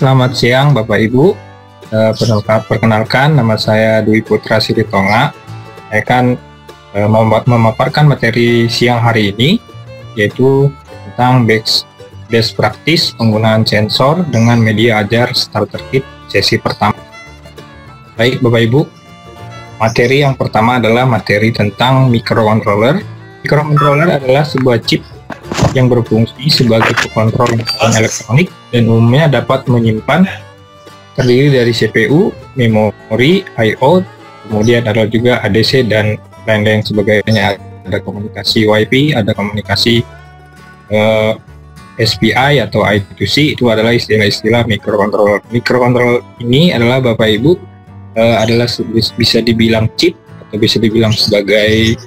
Selamat siang Bapak Ibu. Perkenalkan, nama saya Dwi Putra Siritonga. Saya akan memaparkan materi siang hari ini, yaitu tentang best practice penggunaan sensor dengan media ajar starter kit sesi pertama. Baik Bapak Ibu, materi yang pertama adalah materi tentang microcontroller. Microcontroller adalah sebuah chip yang berfungsi sebagai pengontrol elektronik dan umumnya dapat menyimpan, terdiri dari CPU, memori, I/O, kemudian ada juga ADC dan lain-lain sebagainya. Ada komunikasi Wi-Fi, ada komunikasi SPI atau I2C. Itu adalah istilah-istilah microcontroller. Microcontroller ini adalah Bapak Ibu adalah bisa dibilang chip atau bisa dibilang sebagai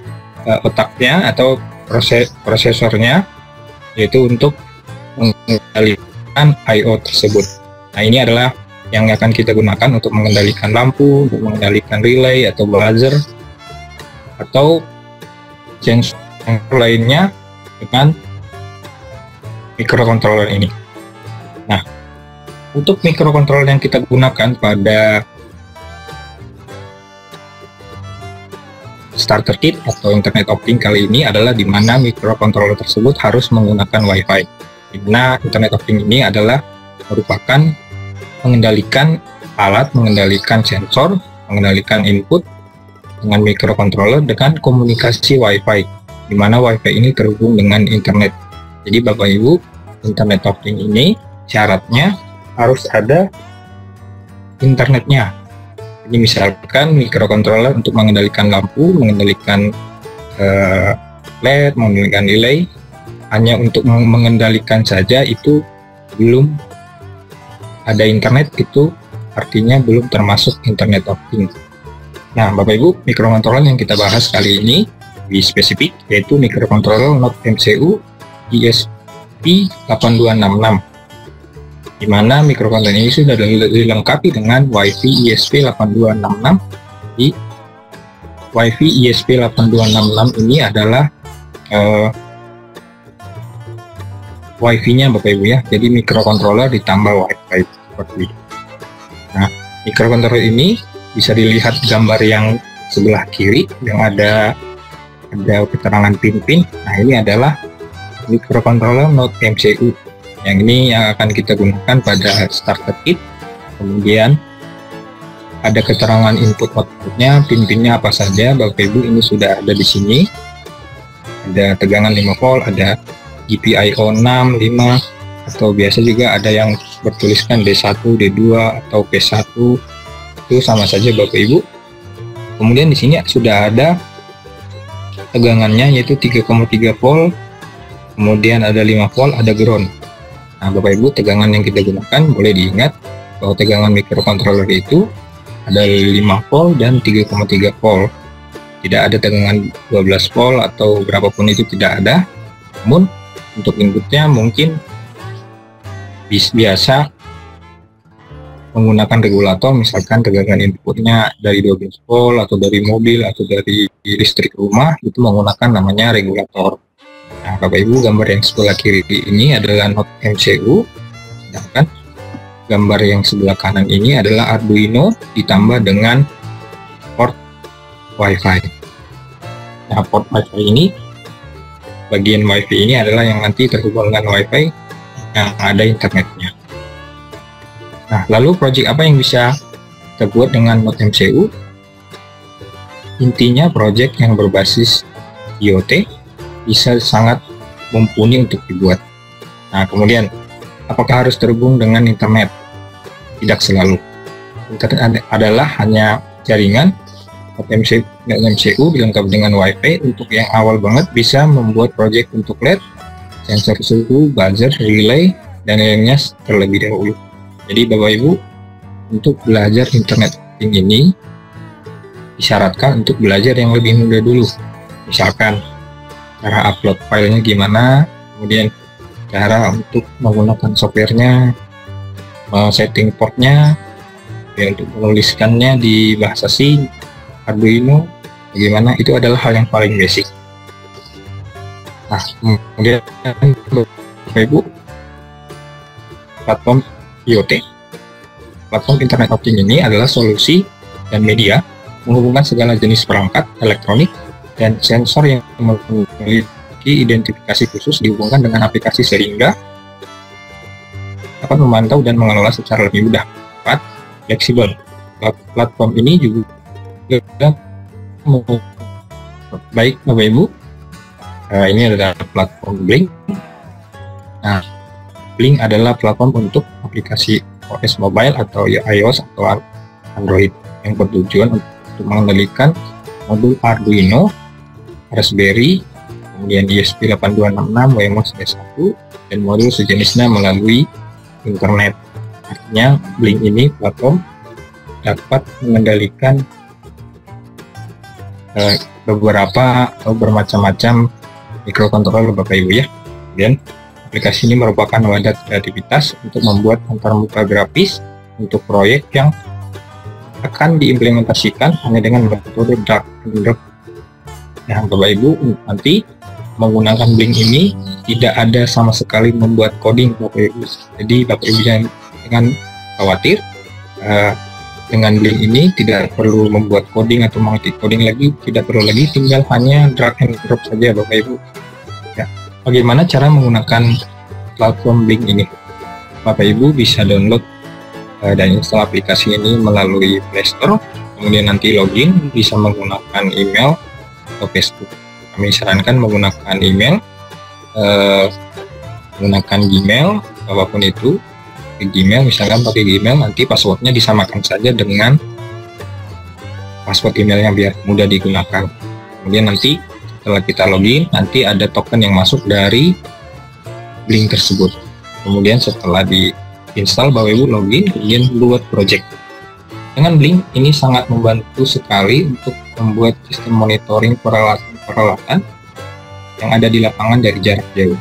otaknya atau prosesornya, yaitu untuk mengendalikan I/O tersebut. Nah, ini adalah yang akan kita gunakan untuk mengendalikan lampu, untuk mengendalikan relay atau buzzer, atau sensor lainnya dengan microcontroller ini. Nah, untuk microcontroller yang kita gunakan pada starter kit atau Internet of Things kali ini adalah di mana microcontroller tersebut harus menggunakan Wi-Fi. Di mana Internet of Things ini adalah merupakan mengendalikan alat, mengendalikan sensor, mengendalikan input dengan microcontroller dengan komunikasi Wi-Fi, di mana Wi-Fi ini terhubung dengan internet. Jadi Bapak Ibu, Internet of Things ini syaratnya harus ada internetnya. Ini misalkan microcontroller untuk mengendalikan lampu, mengendalikan LED, mengendalikan relay, hanya untuk mengendalikan saja itu belum ada internet, itu artinya belum termasuk Internet of Things. Nah Bapak Ibu, microcontroller yang kita bahas kali ini lebih spesifik, yaitu microcontroller Node MCU ESP8266. Di mana microcontroller ini sudah dilengkapi dengan Wi-Fi ESP8266. Di Wi-Fi ESP8266 ini adalah Wi-Fi-nya Bapak Ibu ya. Jadi microcontroller ditambah Wi-Fi seperti itu. Nah, microcontroller ini bisa dilihat gambar yang sebelah kiri yang ada keterangan pin-pin. Nah, ini adalah microcontroller Node MCU. Yang ini yang akan kita gunakan pada starter kit. Kemudian ada keterangan input outputnya, pin-pinnya apa saja Bapak Ibu, ini sudah ada di sini. Ada tegangan 5 volt, ada GPIO 6, 5, atau biasa juga ada yang bertuliskan D1, D2 atau P1. Itu sama saja Bapak Ibu. Kemudian di sini sudah ada tegangannya, yaitu 3,3 volt. Kemudian ada 5 volt, ada ground. Nah Bapak Ibu, tegangan yang kita gunakan boleh diingat bahwa tegangan microcontroller itu ada 5 volt dan 3,3 volt. Tidak ada tegangan 12 volt atau berapapun itu, tidak ada. Namun untuk inputnya mungkin biasa menggunakan regulator, misalkan tegangan inputnya dari 12 volt atau dari mobil atau dari listrik rumah, itu menggunakan namanya regulator. Nah Bapak Ibu, gambar yang sebelah kiri ini adalah Node MCU, sedangkan gambar yang sebelah kanan ini adalah Arduino ditambah dengan port Wi-Fi. Nah port Wi-Fi ini, bagian Wi-Fi ini adalah yang nanti terhubung dengan Wi-Fi yang ada internetnya. Nah lalu project apa yang bisa kita buat dengan Node MCU? Intinya project yang berbasis IoT bisa sangat mumpuni untuk dibuat. Nah kemudian, apakah harus terhubung dengan internet? Tidak selalu. Internet adalah hanya jaringan. MCU dilengkapi dengan Wi-Fi. Untuk yang awal banget bisa membuat project untuk LED, sensor suhu, buzzer, relay, dan lainnya terlebih dahulu. Jadi Bapak Ibu, untuk belajar Internet ini disyaratkan untuk belajar yang lebih mudah dulu. Misalkan cara upload filenya gimana, kemudian cara untuk menggunakan softwarenya, setting portnya, ya, untuk menuliskannya di bahasa C, Arduino, bagaimana, itu adalah hal yang paling basic. Nah, kemudian Bapak Ibu, platform IoT Platform Internet of Things ini adalah solusi dan media menghubungkan segala jenis perangkat elektronik dan sensor yang memiliki identifikasi khusus dihubungkan dengan aplikasi sehingga dapat memantau dan mengelola secara lebih mudah, cepat, fleksibel. Platform ini juga baik Bapak Ibu. Ini adalah platform Blink. Nah, Blink adalah platform untuk aplikasi OS mobile atau iOS atau Android yang bertujuan untuk mengendalikan modul Arduino, Raspberry, kemudian ESP8266, Wemos S1, dan modul sejenisnya melalui internet. Artinya Blink ini platform dapat mengendalikan beberapa atau bermacam-macam microcontroller Bapak Ibu ya. Kemudian aplikasi ini merupakan wadah kreativitas untuk membuat antarmuka grafis untuk proyek yang akan diimplementasikan hanya dengan metode drag and drop. Nah, Bapak Ibu nanti menggunakan Blink ini tidak ada sama sekali membuat coding Bapak Ibu. Jadi Bapak Ibu jangan khawatir, dengan Blink ini tidak perlu membuat coding atau mengetik coding lagi, tidak perlu lagi, tinggal hanya drag and drop saja Bapak Ibu. Ya, bagaimana cara menggunakan platform Blink ini? Bapak Ibu bisa download dan install aplikasi ini melalui Play Store, kemudian nanti login bisa menggunakan email atau Facebook. Kami sarankan menggunakan email, menggunakan Gmail, apapun itu. Gmail, misalkan pakai Gmail, nanti passwordnya disamakan saja dengan password emailnya biar mudah digunakan. Kemudian nanti setelah kita login, nanti ada token yang masuk dari Blink tersebut. Kemudian setelah diinstal, Bapak Ibu login, kemudian buat project. Dengan Blink ini sangat membantu sekali untuk membuat sistem monitoring peralatan yang ada di lapangan dari jarak jauh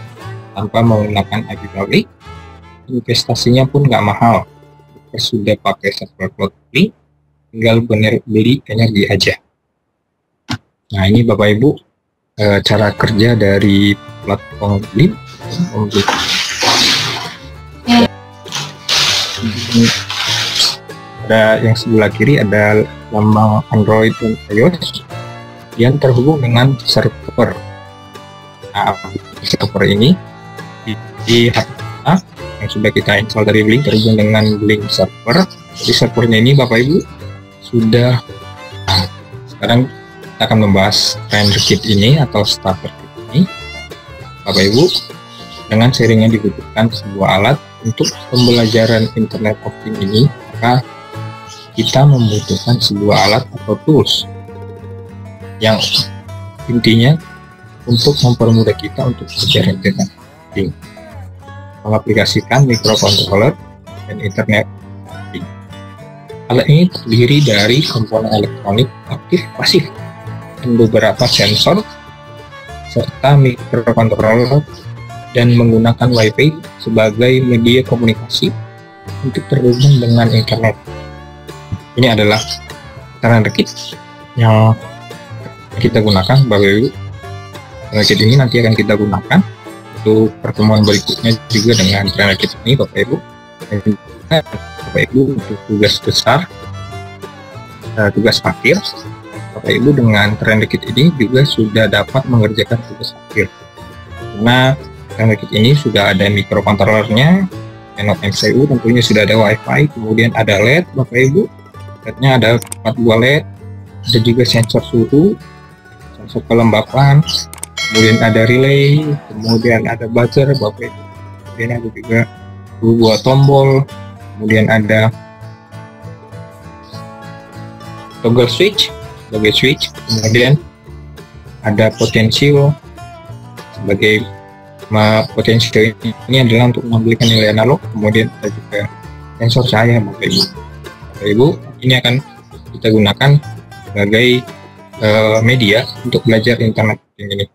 tanpa menggunakan IP pabrik. Investasinya pun nggak mahal. Jika sudah pakai server cloud Blink, tinggal beli energi aja. Nah, ini Bapak Ibu cara kerja dari platform Blink. Ada yang sebelah kiri ada lambang Android dan iOS yang terhubung dengan server. Nah, server ini di yang sudah kita install dari Blink terhubung dengan Blink server. Jadi servernya ini Bapak Ibu sudah. Sekarang kita akan membahas render kit ini atau starter kit ini. Bapak Ibu, dengan sharingnya dibutuhkan sebuah alat untuk pembelajaran Internet of Things ini, maka kita membutuhkan sebuah alat atau tools yang intinya untuk mempermudah kita untuk belajar Internet of Things, mengaplikasikan microcontroller dan Internet of Things. Alat ini terdiri dari komponen elektronik aktif pasif dan beberapa sensor serta microcontroller dan menggunakan Wi-Fi sebagai media komunikasi untuk terhubung dengan internet. Ini adalah render kit yang kita gunakan Bapak Ibu. Render kit ini nanti akan kita gunakan untuk pertemuan berikutnya juga dengan render kit ini Bapak Ibu. Dan Bapak Ibu untuk tugas besar, tugas akhir, Bapak Ibu dengan render kit ini juga sudah dapat mengerjakan tugas akhir. Karena render kit ini sudah ada microcontrollernya, NOT MCU, tentunya sudah ada Wi-Fi, kemudian ada LED Bapak Ibu. LED-nya ada 4 buah LED, ada juga sensor suhu, sensor kelembapan, kemudian ada relay, kemudian ada buzzer Bapak Ibu, kemudian ada juga 2 buah tombol, kemudian ada toggle switch sebagai switch, kemudian ada potensial sebagai potensial ini adalah untuk mengambilkan nilai analog, kemudian ada juga sensor cahaya Bapak Ibu. Bapak Ibu, ini akan kita gunakan sebagai media untuk belajar internet ini.